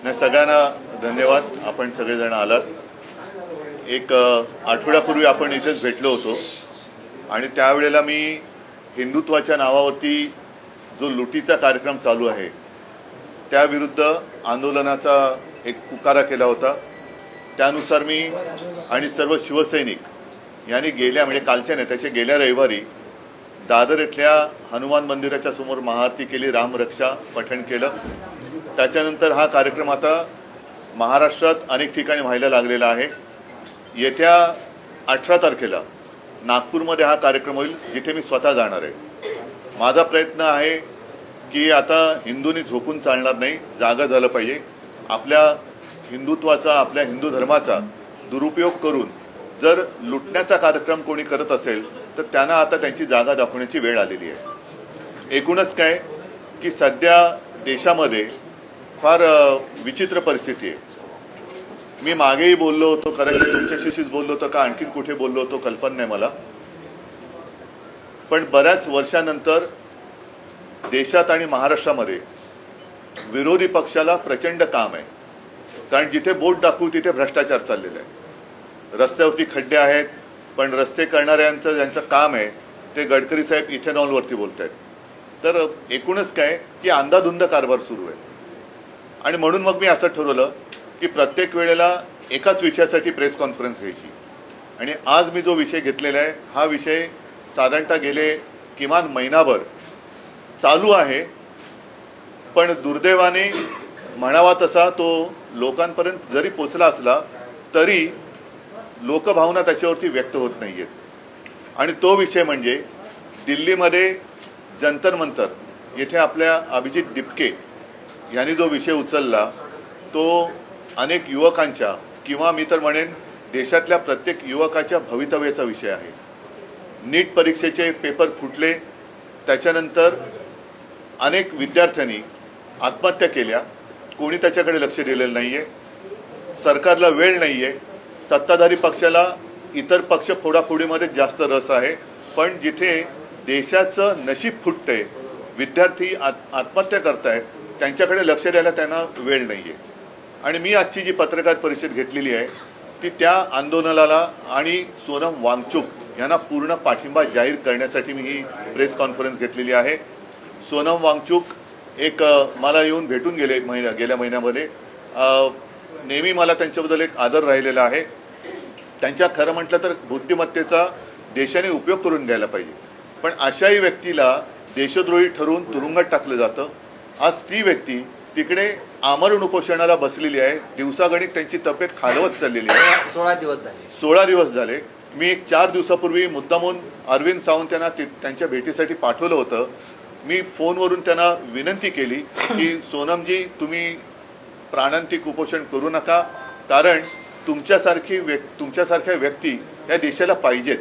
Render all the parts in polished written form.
नाही, सगळ्यांना धन्यवाद. आपण सगळेजण आलात. एक आठवड्यापूर्वी आपण इथेच भेटलो होतो आणि त्यावेळेला मी हिंदुत्वाच्या नावावरती जो लुटीचा कार्यक्रम चालू आहे त्याविरुद्ध आंदोलनाचा एक पुकारा केला होता. त्यानुसार मी आणि सर्व शिवसैनिक यांनी म्हणजे कालच्या नाही त्याच्या गेल्या रविवारी दादर इथल्या हनुमान मंदिराच्या समोर महाआरती केली, रामरक्षा पठण केलं. त्याच्यानंतर हा कार्यक्रम आता महाराष्ट्रात अनेक ठिकाणी व्हायला लागलेला आहे. येत्या 18 तारखेला नागपूरमध्ये हा कार्यक्रम होईल, जिथे मी स्वतः जाणार आहे. माझा प्रयत्न आहे की आता हिंदूंनी झोपून चालणार नाही, जागा झालं पाहिजे. आपल्या हिंदुत्वाचा, आपल्या हिंदू धर्माचा दुरुपयोग करून जर लुटण्याचा कार्यक्रम कोणी करत असेल तर त्यांना आता त्यांची जागा दाखवण्याची वेळ आलेली आहे. एकूणच काय की सध्या देशामध्ये फार विचित्र परिस्थिती आहे. मी मागेही बोललो होतो, कदाचित तुमच्याशीच बोललो होतो का आणखीन कुठे बोललो होतो कल्पना नाही मला, पण बऱ्याच वर्षानंतर देशात आणि महाराष्ट्रामध्ये विरोधी पक्षाला प्रचंड काम आहे. कारण जिथे बोट दाखवू तिथे भ्रष्टाचार चाललेला आहे. रस्त्यावरती खड्डे आहेत, पण रस्ते करणाऱ्यांचं ज्यांचं काम आहे ते गडकरी साहेब इथेनॉलवरती बोलत आहेत. तर एकूणच काय की अंधाधुंद कारभार सुरू आहे. आणि म्हणून मग मी असं ठरवलं की प्रत्येक वेळेला एकाच विषयासाठी प्रेस कॉन्फरन्स घ्यायची. आणि आज मी जो विषय घेतलेला आहे हा विषय साधारणतः गेले किमान महिनाभर चालू आहे, पण दुर्दैवाने म्हणावा तसा तो लोकांपर्यंत जरी पोचला असला तरी लोकभावना त्याच्यावरती व्यक्त होत नाहीयेत. आणि तो विषय म्हणजे दिल्लीमध्ये जंतर मंतर येथे आपल्या अभिजित दिपके यांनी जो विषय उचलला तो अनेक युवकांच्या किंवा मी तर म्हणेन देशातल्या प्रत्येक युवकाच्या भवितव्याचा विषय आहे. नीट परीक्षेचे पेपर फुटले, त्याच्यानंतर अनेक विद्यार्थ्यांनी आत्महत्या केल्या. कोणी त्याच्याकडे लक्ष दिलेलं नाहीये. सरकारला वेळ नाहीये. सत्ताधारी पक्षाला इतर पक्ष फोडाफोडीमध्ये जास्त रस आहे, पण जिथे देशाचं नशीब फुटतंय, विद्यार्थी आत्महत्या करतायत, त्यांच्याकडे लक्ष द्यायला त्यांना वेळ नाहीये. आणि मी आजची जी पत्रकार परिषद घेतलेली आहे ती त्या आंदोलनाला आणि सोनम वांगचुक यांना पूर्ण पाठिंबा जाहीर करण्यासाठी मी ही प्रेस कॉन्फरन्स घेतलेली आहे. सोनम वांगचुक एक मला येऊन भेटून गेले गेल्या महिन्यामध्ये. नेहमी मला त्यांच्याबद्दल एक आदर राहिलेला आहे. त्यांच्या खरं म्हटलं तर बुद्धिमत्तेचा देशाने उपयोग करून घ्यायला पाहिजे, पण अशाही व्यक्तीला देशद्रोही ठरवून तुरुंगात टाकलं जातं. आज ती व्यक्ती तिकडे आमरण उपोषणाला बसलेली आहे. दिवसागणिक त्यांची तब्येत खालवत चाललेली आहे. 16 दिवस झाले. मी एक 4 दिवसापूर्वी मुद्दामून अरविंद सावंत यांना त्यांच्या भेटीसाठी पाठवलं होतं. मी फोनवरून त्यांना विनंती केली की सोनमजी, तुम्ही प्राणांतिक उपोषण करू नका, कारण तुमच्यासारख्या व्यक्ती या देशाला पाहिजेत.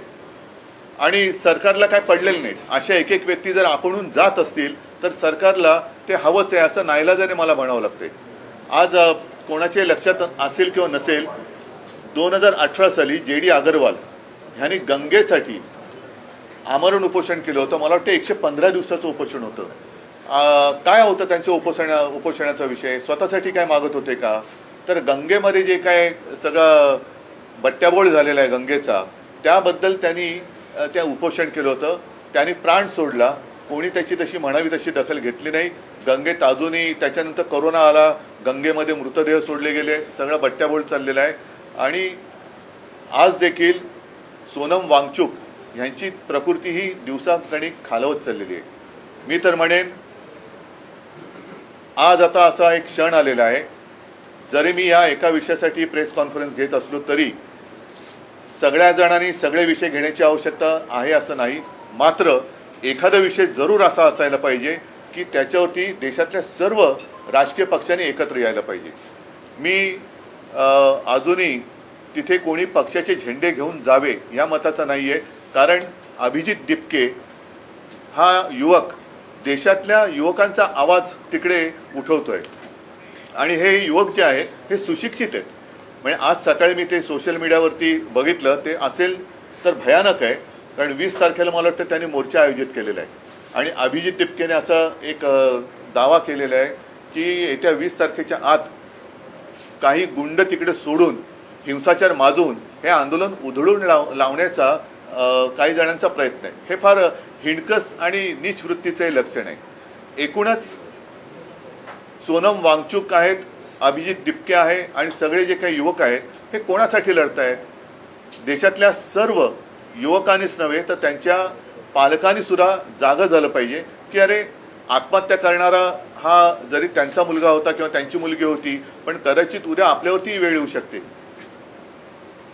आणि सरकारला काय पडलेलं नाही. अशा एक एक व्यक्ती जर आपणहून जात असतील तर सरकारला ते हवंच आहे असं नाईलाजाने मला म्हणावं लागतंय. आज कोणाच्या लक्षात असेल किंवा नसेल, 2018 साली JD अगरवाल यांनी गंगेसाठी आमरण उपोषण केलं होतं. मला वाटतं 115 दिवसाचं उपोषण होतं. काय होतं त्यांच्या उपोषणाचा विषय? स्वतःसाठी काय मागत होते का? तर गंगेमध्ये जे काय सगळं बट्ट्याबोळ झालेला आहे गंगेचा, त्याबद्दल त्यांनी त्या उपोषण केलं होतं. त्यांनी प्राण सोडला. कोणी त्याची तशी म्हणावी तशी दखल घेतली नाही. गंगेत अजूनही त्याच्यानंतर कोरोना आला, गंगेमध्ये मृतदेह सोडले गेले, सगळं बट्ट्याबोळ चाललेला आहे. आणि आज देखील सोनम वांगचुक यांची प्रकृती ही दिवसागणिक खालवत चाललेली आहे. मी तर म्हणेन आज आता असा एक क्षण आलेला आहे, जरी मी या एका विषयासाठी प्रेस कॉन्फरन्स घेत असलो तरी सगळ्या जणांनी सगळे विषय घेण्याची आवश्यकता आहे असं नाही. मात्र एखादा विषय जरूर असा असायला पाहिजे की त्याच्यावरती देशातल्या सर्व राजकीय पक्षांनी एकत्र यायला पाहिजे. मी अजूनही तिथे कोणी पक्षाचे झेंडे घेऊन जावे या मताचा नाही आहे. कारण अभिजित दिपके हा युवक देशातल्या युवकांचा आवाज तिकडे उठवतोय. आणि हे युवक जे आहेत हे सुशिक्षित आहेत. म्हणजे आज सकाळी मी ते सोशल मीडियावरती बघितलं, ते असेल तर भयानक आहे. कारण 20 तारखेला मला वाटतं त्यांनी मोर्चा आयोजित केलेला आहे. आणि अभिजित दिपकेने असा एक दावा केलेला आहे की येत्या 20 तारखेच्या आत काही गुंड तिकडे सोडून हिंसाचार माजून हे आंदोलन उधळून लावण्याचा काही जणांचा प्रयत्न आहे. हे फार हिणकस आणि नीच वृत्तीचे लक्षण आहे. एकूणच सोनम वांगचुक आहेत, अभिजित दिपके आहे आणि सगळे जे काही युवक आहेत हे कोणासाठी लढत आहेत? देशातल्या सर्व युवकांनीच नव्हे तर त्यांच्या पालकांनी सुद्धा जागं झालं पाहिजे की अरे आत्महत्या करणारा हा जरी त्यांचा मुलगा होता किंवा त्यांची मुलगी होती, पण कदाचित उद्या आपल्यावरती वेळ येऊ शकते.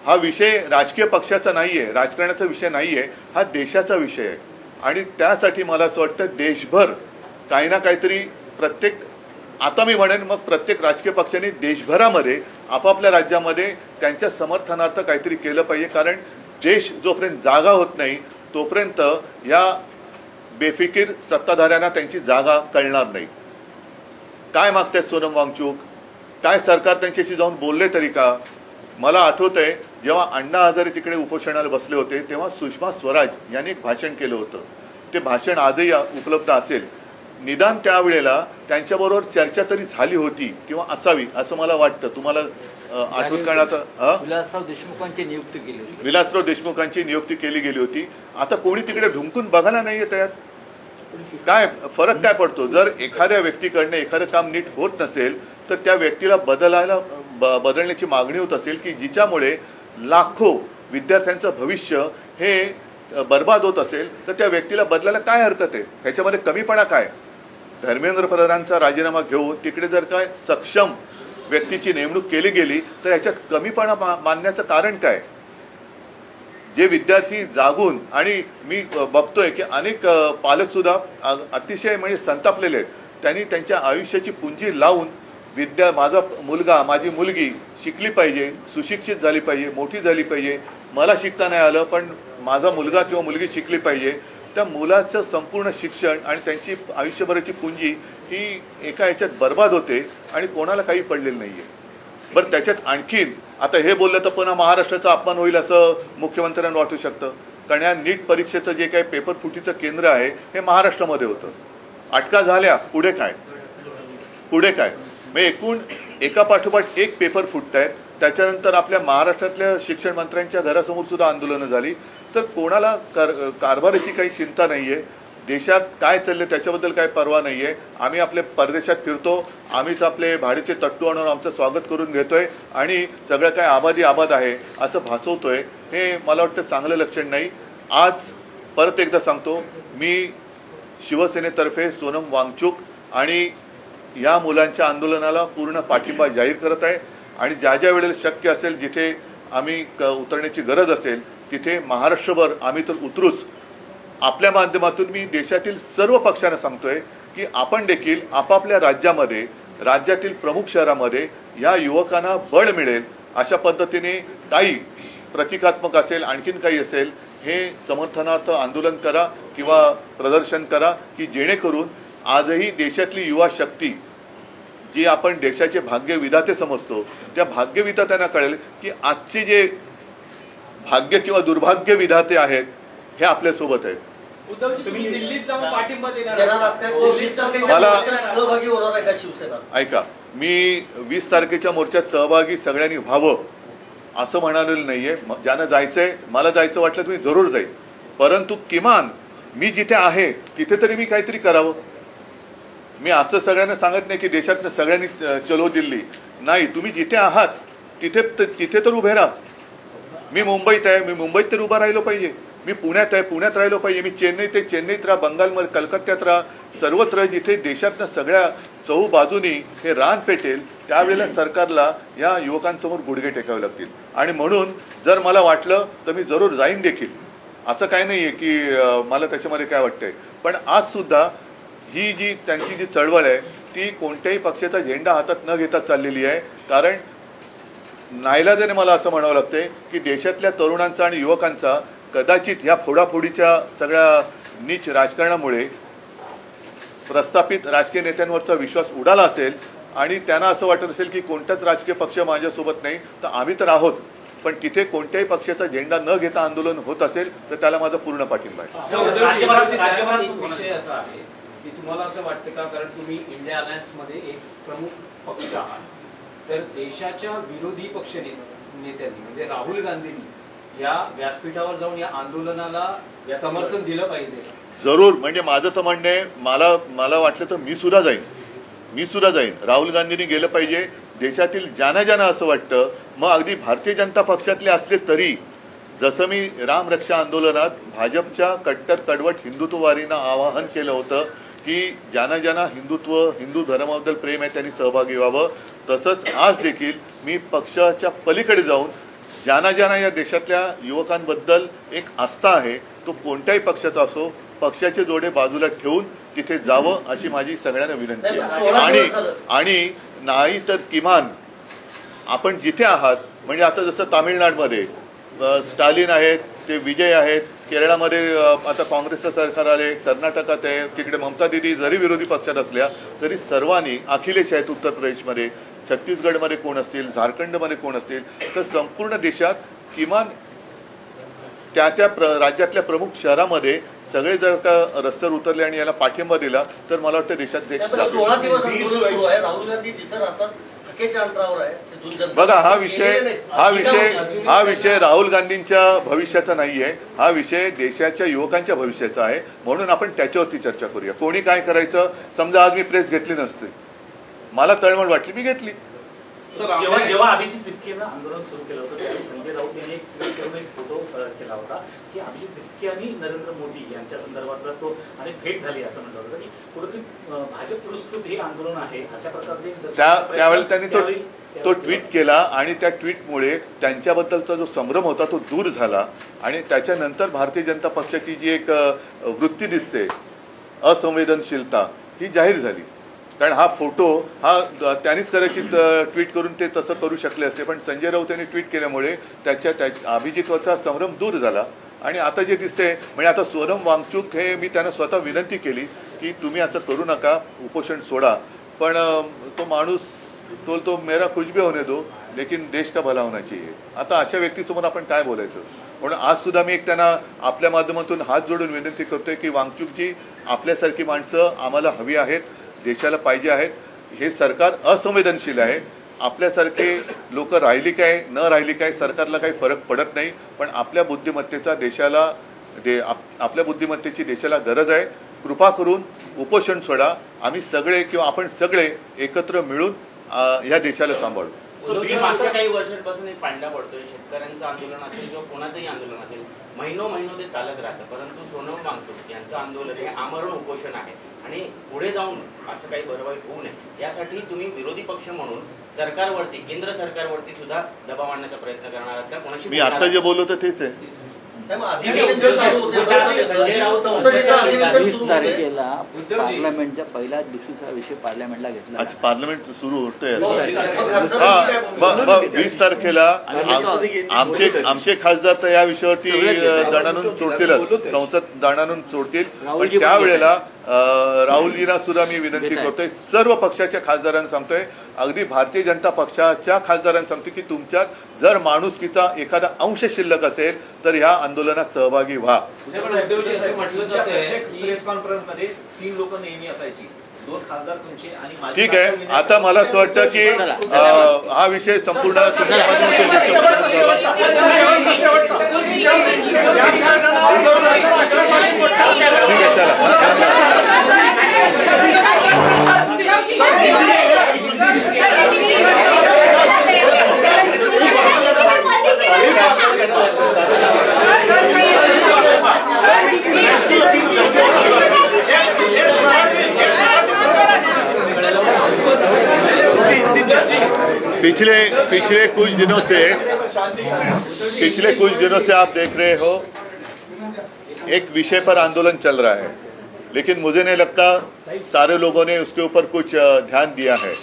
हा विषय राजकीय पक्षाचा नाहीये, राजकारणाचा विषय नाहीये, हा देशाचा विषय आहे. आणि त्यासाठी मला असं वाटतं देशभर काही ना काहीतरी आता मी म्हणेन मग प्रत्येक राजकीय पक्षाने देशभरामध्ये आपापल्या राज्यामध्ये त्यांच्या समर्थनार्थ काहीतरी केलं पाहिजे. कारण देश जोपर्यंत जागा होत नाही तोपर्यंत या बेफिकीर सत्ताधाऱ्यांना त्यांची जागा कळणार नाही. काय मागतायत सोनम वांगचुक? काय सरकार त्यांच्याशी जाऊन बोलले तरी का? मला आठवतंय जेव्हा अण्णा हजारे तिकडे उपोषणाला बसले होते तेव्हा सुषमा स्वराज यांनी एक भाषण केलं होतं. ते भाषण आजही उपलब्ध असेल. निदान त्यावेळेला त्यांच्याबरोबर चर्चा तरी झाली होती किंवा असावी असं मला वाटतं. तुम्हाला आठवत करण्यात विलासराव देशमुखांची नियुक्ती केली होती. विलासराव देशमुखांची नियुक्ती केली गेली होती. आता कोणी तिकडे ढुंकून बघायला नाहीये तयार. काय फरक काय पडतो? जर एखाद्या व्यक्तीकडनं एखादं काम नीट होत नसेल तर त्या व्यक्तीला बदलण्याची मागणी होत असेल की जिच्यामुळे लाखो विद्यार्थ्यांचं भविष्य हे बर्बाद होत असेल तर त्या व्यक्तीला बदलायला काय हरकत आहे? ह्याच्यामध्ये कमीपणा काय? धर्मेंद्र प्रधानांचा राजीनामा घेऊन तिकडे जर काय सक्षम व्यक्तीची नेमणूक केली गेली तर याच्यात कमीपणा मानण्याचं कारण काय? जे विद्यार्थी जागून, आणि मी बघतोय की अनेक पालक सुद्धा अतिशय म्हणजे संतापलेले आहेत. त्यांनी त्यांच्या आयुष्याची पुंजी लावून माझा मुलगा माझी मुलगी शिकली पाहिजे, सुशिक्षित झाली पाहिजे, मोठी झाली पाहिजे. मला शिकता नाही आलं पण माझा मुलगा किंवा मुलगी शिकली पाहिजे. त्या मुलाचं संपूर्ण शिक्षण आणि त्यांची आयुष्यभराची पुंजी ही एका याच्यात बर्बाद होते आणि कोणाला काही पडलेलं नाहीये. बरं, त्याच्यात आणखीन आता हे बोललं तर पुन्हा महाराष्ट्राचा अपमान होईल असं मुख्यमंत्र्यांना वाटू शकतं. कारण या नीट परीक्षेचं जे काही पेपर फुटीचं केंद्र आहे हे महाराष्ट्रामध्ये होतं. अटका झाल्या, पुढे काय? पुढे काय? मग एकूण एका पाठोपाठ एक पेपर फुटत आहेत. त्याच्यानंतर आपल्या महाराष्ट्रातल्या शिक्षण मंत्र्यांच्या घरासमोर सुद्धा आंदोलनं झाली. तर कोणाला कारभाराची काही चिंता नाहीये. देशात काय चाललंय त्याच्याबद्दल काही पर्वा नाहीये. आम्ही आपले परदेशात फिरतो, आम्हीच आपले भाडीचे तट्टू आणून आमचं स्वागत करून घेतोय आणि सगळं काय आबादी आबाद आहे असं भासवतोय. हे मला वाटतं चांगलं लक्षण नाही. आज परत एकदा सांगतो, मी शिवसेनेतर्फे सोनम वांगचुक आणि या मुलांच्या आंदोलनाला पूर्ण पाठिंबा जाहीर करत आहे. आणि ज्या ज्या वेळेला शक्य असेल, जिथे आम्ही उतरण्याची गरज असेल तिथे महाराष्ट्रभर आम्ही तर उतरूच. आपल्या माध्यमातून मी देशातील सर्व पक्षांना सांगतोय की आपण देखील आपापल्या राज्यामध्ये, राज्यातील प्रमुख शहरामध्ये या युवकांना बळ मिळेल अशा पद्धतीने काही प्रतिकात्मक असेल, आणखीन काही असेल, हे समर्थनार्थ आंदोलन करा किंवा प्रदर्शन करा की जेणेकरून आजही देशातली युवा शक्ती जी आपण देशाचे भाग्यविधाते समजतो त्या भाग्यविधात्यांना कळेल की आजचे जे भाग्य किंवा दुर्भाग्य विधाते आहेत हे आपल्या सोबत आहेत. तुम्ही दिल्लीत जाऊन पाठिंबा देणार? ऐका, मी 20 तारखेच्या मोर्चात सहभागी सगळ्यांनी व्हावं असं म्हणालेलं नाहीये. ज्यांना जायचंय, मला जायचं वाटलं तुम्ही जरूर जाईल, परंतु किमान मी जिथे आहे तिथे तरी मी काहीतरी करावं. मी असं सगळ्यांना सांगत नाही की देशातनं सगळ्यांनी चलो दिल्ली. नाही, तुम्ही जिथे आहात तिथे तर उभे राहा. मी मुंबईत आहे, मी मुंबईत तर उभा राहिलो पाहिजे. मी पुण्यात आहे, पुण्यात राहिलो पाहिजे. मी चेन्नईत आहे, चेन्नईत राहा. बंगालमध्ये, कलकत्त्यात राहा. सर्वत्र जिथे देशातनं सगळ्या चहूबाजूनी हे रान पेटेल त्यावेळेला सरकारला या युवकांसमोर गुडघे टेकावे लागतील. आणि म्हणून जर मला वाटलं तर मी जरूर जाईन देखील. असं काही नाही आहे की मला त्याच्यामध्ये काय वाटतंय. पण आज सुद्धा ही जी त्यांची जी चळवळ आहे ती कोणत्याही पक्षाचा झेंडा हातात न घेता चाललेली आहे. कारण नाईलाजाने मला असं म्हणावं लागतंय की देशातल्या तरुणांचा आणि युवकांचा कदाचित या फोडाफोडीच्या सगळ्या नीच राजकारणामुळे प्रस्थापित राजकीय नेत्यांवरचा विश्वास उडाला असेल आणि त्यांना असं वाटत असेल की कोणताच राजकीय पक्ष माझ्यासोबत नाही, तर आम्ही तर आहोत. पण तिथे कोणत्याही पक्षाचा झेंडा न घेता आंदोलन होत असेल तर त्याला माझा पूर्ण पाठिंबा आहे. विषय असा आहे की तुम्हाला असं वाटतं का, कारण तुम्ही इंडिया अलायन्स मध्ये एक प्रमुख पक्ष आहात, तर देशाच्या विरोधी पक्ष नेत्यांनी म्हणजे राहुल गांधींनी या व्यासपीठावर जाऊन या आंदोलनाला समर्थन दिलं पाहिजे. जरूर. म्हणजे माझं तर म्हणणं आहे, मला वाटलं तर मी सुद्धा जाईन. राहुल गांधींनी गेलं पाहिजे. देशातील ज्यांना असं वाटतं, मग अगदी भारतीय जनता पक्षातले असले तरी, जसं मी राम रक्षा आंदोलनात भाजपच्या कट्टर कडवट हिंदुत्ववादींना आवाहन केलं होतं की ज्यांना हिंदू धर्माबद्दल प्रेम आहे त्यांनी सहभागी व्हावं, तसंच आज देखील मी पक्षाच्या पलीकडे जाऊन ज्यांना या देशातल्या युवकांबद्दल एक आस्था आहे, तो कोणत्याही पक्षाचा असो, पक्षाचे जोडे बाजूला ठेवून तिथे जावं अशी माझी सगळ्यांना विनंती आहे. आणि नाही तर किमान आपण जिथे आहात, म्हणजे आता जसं तामिळनाडूमध्ये स्टालिन आहेत, ते विजय आहेत, केरळामध्ये आता काँग्रेसचं सरकार आले, कर्नाटकात आहे, तिकडे ममता दिदी जरी विरोधी पक्षात असल्या तरी सर्वांनी, अखिलेश आहेत उत्तर प्रदेशमध्ये, छत्तीसगडमध्ये कोण असतील, झारखंडमध्ये कोण असतील, तर संपूर्ण देशात किमान त्या राज्यातल्या प्रमुख शहरामध्ये सगळे जर का रस्त्यावर उतरले आणि याला पाठिंबा दिला तर मला वाटतं देशात 16 दिवस आंदोलन सुरू आहे. राहुल गांधी जिथं राहतात हक्केच्या अंतरावर आहे. बघा, हा विषय राहुल गांधींच्या भविष्याचा नाहीये, हा विषय देशाच्या युवकांच्या भविष्याचा आहे. म्हणून आपण त्याच्यावरती चर्चा करूया. कोणी काय करायचं, समजा आज मी प्रेस घेतली नसते, मला तळमळ वाटली, मी घेतली. जेव्हा अभिजित तिपकेनं आंदोलन सुरू केलं होतं त्यावेळी संजय राऊत यांनी एक ट्विट करून एक फोटो केला होता की अभिजित तिपके आणि नरेंद्र मोदी यांच्या संदर्भातला तो आणि भेट झाली असं म्हटलं होतं की कुठेतरी भाजप पुरस्कृत हे आंदोलन आहे अशा प्रकारचे त्यावेळेला त्यांनी तो ट्विट केला आणि त्या ट्विटमुळे त्यांच्याबद्दलचा जो संभ्रम होता तो दूर झाला आणि त्याच्यानंतर भारतीय जनता पक्षाची जी एक वृत्ती दिसते, असंवेदनशीलता, ही जाहीर झाली. कारण हा फोटो त्यांनीच कदाचित ट्विट करून ते तसं करू शकले असते, पण संजय राऊत यांनी ट्विट केल्यामुळे त्या अभिजितवरचा संभ्रम दूर झाला. आणि आता जे दिसते, म्हणजे आता सोनम वांगचूक हे मी त्यांना स्वतः विनंती केली की तुम्ही असं करू नका, उपोषण सोडा, पण तो माणूस तो मेरा कुछ भी होने दो लेकिन देश का भला होना चाहिए. आता अशा व्यक्तीसमोर आपण काय बोलायचं. म्हणून आज सुद्धा मी एक त्यांना आपल्या माध्यमातून हात जोडून विनंती करतोय की वांगचूकजी, आपल्यासारखी माणसं आम्हाला हवी आहेत, देशाला पाहिजे आहेत. हे सरकार असंवेदनशील आहे. आपल्यासारखे लोक राहिली काय न राहिली काय सरकारला काही फरक पडत नाही, पण आपल्या बुद्धिमत्तेचा आपल्या बुद्धिमत्तेची देशाला गरज आहे. कृपा करून उपोषण सोडा. आम्ही सगळे किंवा आपण सगळे एकत्र मिळून या देशाला सांभाळू. मागच्या काही वर्षांपासून एक पांडा पडतोय. शेतकऱ्यांचं आंदोलन असेल किंवा कोणाचंही आंदोलन असेल, महिनो ते चालत राहतं, परंतु सोनम वांगचूक यांचं आंदोलन हे आमरण उपोषण आहे आणि पुढे जाऊन असं काही बरवाईट होऊ नये यासाठी तुम्ही विरोधी पक्ष म्हणून सरकारवरती, केंद्र सरकारवरती सुद्धा दबाव आणण्याचा प्रयत्न करणार आहात का? कोणाशी मी आता जे बोललो तर तेच आहे. 20 तारखेला पार्लमेंटच्या पहिल्याच दिवशीचा विषय पार्लमेंटला घेतला. आज पार्लमेंट सुरू होतोय. 20 तारखेला आमचे खासदार तर या विषयावरती दणानून सोडतीलच, संसद दणानून सोडतील. पण त्यावेळेला राहुलजींना सुद्धा मी विनंती करतोय, सर्व पक्षाच्या खासदारांना सांगतोय, अगदी भारतीय जनता पक्षाच्या खासदारांना सांगतोय की तुमच्यात जर माणुसकीचा एखादा अंश शिल्लक असेल तर ह्या आंदोलनात सहभागी व्हा. प्रेस कॉन्फरन्स मध्ये 3 लोक नेहमी असायची, 2 खासदार तुमचे आणि ठीक आहे. आता मला असं वाटतं की हा विषय संपूर्ण तुमच्या पिछले कुछ दिनों से आप देख रहे हो एक विषय पर आंदोलन चल रहा है, लेकिन मुझे नहीं लगता सारे लोगों ने उसके ऊपर कुछ ध्यान दिया है.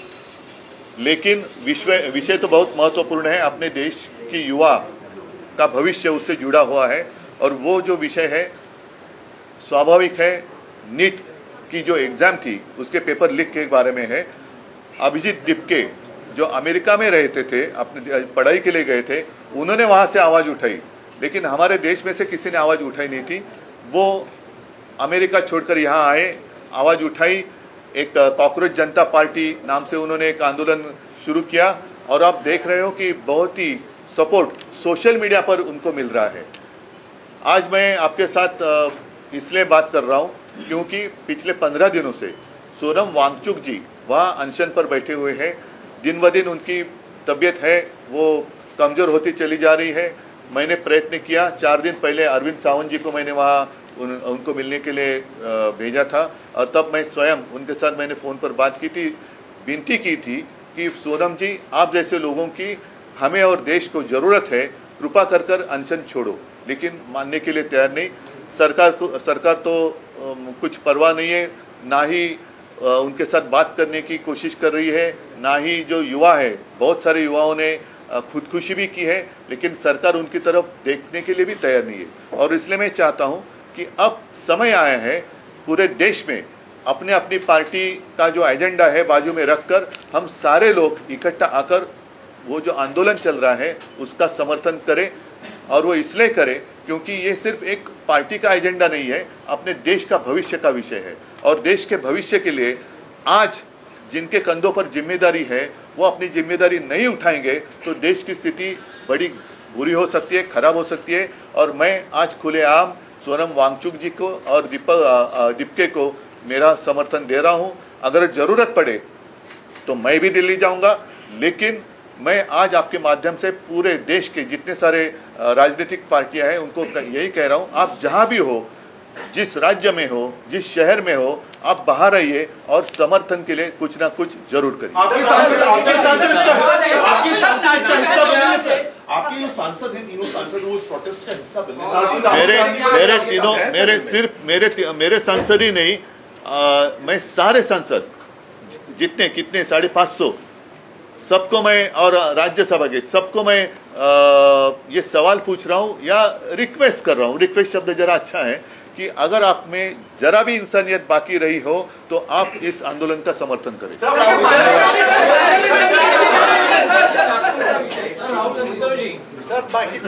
लेकिन विषय तो बहुत महत्वपूर्ण है. अपने देश की युवा का भविष्य उससे जुड़ा हुआ है और वो जो विषय है स्वाभाविक है. नीट की जो एग्जाम थी उसके पेपर लीक के बारे में है. अभिजीत तिपके जो अमेरिका में रहते थे, अपनी पढ़ाई के लिए गए थे, उन्होंने वहां से आवाज उठाई, लेकिन हमारे देश में से किसी ने आवाज उठाई नहीं थी. वो अमेरिका छोड़कर यहाँ आए, आवाज उठाई. एक कॉकरोच जनता पार्टी नाम से उन्होंने एक आंदोलन शुरू किया और आप देख रहे हो कि बहुत ही सपोर्ट सोशल मीडिया पर उनको मिल रहा है। आज मैं आपके साथ इसलिए बात कर रहा हूं क्योंकि पिछले 15 दिनों से सोनम वांगचुक जी वहाँ अनशन पर बैठे हुए हैं। दिन ब दिन उनकी तबीयत है वो कमजोर होती चली जा रही है। मैंने प्रयत्न किया, 4 दिन पहले अरविंद सावंत जी को मैंने वहाँ उनको मिलने के लिए भेजा था और तब मैं स्वयं उनके साथ मैंने फ़ोन पर बात की थी, विनती की थी कि सोनम जी आप जैसे लोगों की हमें और देश को ज़रूरत है, कृपा कर कर अनशन छोड़ो। लेकिन मानने के लिए तैयार नहीं। सरकार तो कुछ परवाह नहीं है, ना ही उनके साथ बात करने की कोशिश कर रही है, ना ही जो युवा है, बहुत सारे युवाओं ने खुदकुशी भी की है, लेकिन सरकार उनकी तरफ देखने के लिए भी तैयार नहीं है। और इसलिए मैं चाहता हूं कि अब समय आया है पूरे देश में अपने अपनी पार्टी का जो एजेंडा है बाजू में रखकर हम सारे लोग इकट्ठा आकर वो जो आंदोलन चल रहा है उसका समर्थन करें। और वो इसलिए करें क्योंकि ये सिर्फ एक पार्टी का एजेंडा नहीं है, अपने देश का भविष्य का विषय है। और देश के भविष्य के लिए आज जिनके कंधों पर जिम्मेदारी है वो अपनी जिम्मेदारी नहीं उठाएंगे तो देश की स्थिति बड़ी बुरी हो सकती है, खराब हो सकती है। और मैं आज खुलेआम सोनम वांगचुक जी को और दीपके को मेरा समर्थन दे रहा हूं। अगर जरूरत पड़े तो मैं भी दिल्ली जाऊंगा, लेकिन मैं आज आपके माध्यम से पूरे देश के जितने सारे राजनीतिक पार्टियां हैं उनको यही कह रहा हूं, आप जहां भी हो, जिस राज्य में हो, जिस शहर में हो, आप बाहर आइए और समर्थन के लिए कुछ ना कुछ जरूर करिए। आपके जो सांसद हैं, तीनों सांसद वो इस प्रोटेस्ट का हिस्सा बने। मेरे सांसद ही नहीं, मैं सारे सांसद जितने कितने 550 सबको मैं और राज्यसभा के सबको मैं ये सवाल पूछ रहा हूं या रिक्वेस्ट कर रहा हूं। रिक्वेस्ट शब्द जरा अच्छा है कि अगर आप में जरा भी इंसानियत बाकी रही हो तो आप इस आंदोलन का समर्थन करें। सर बाकी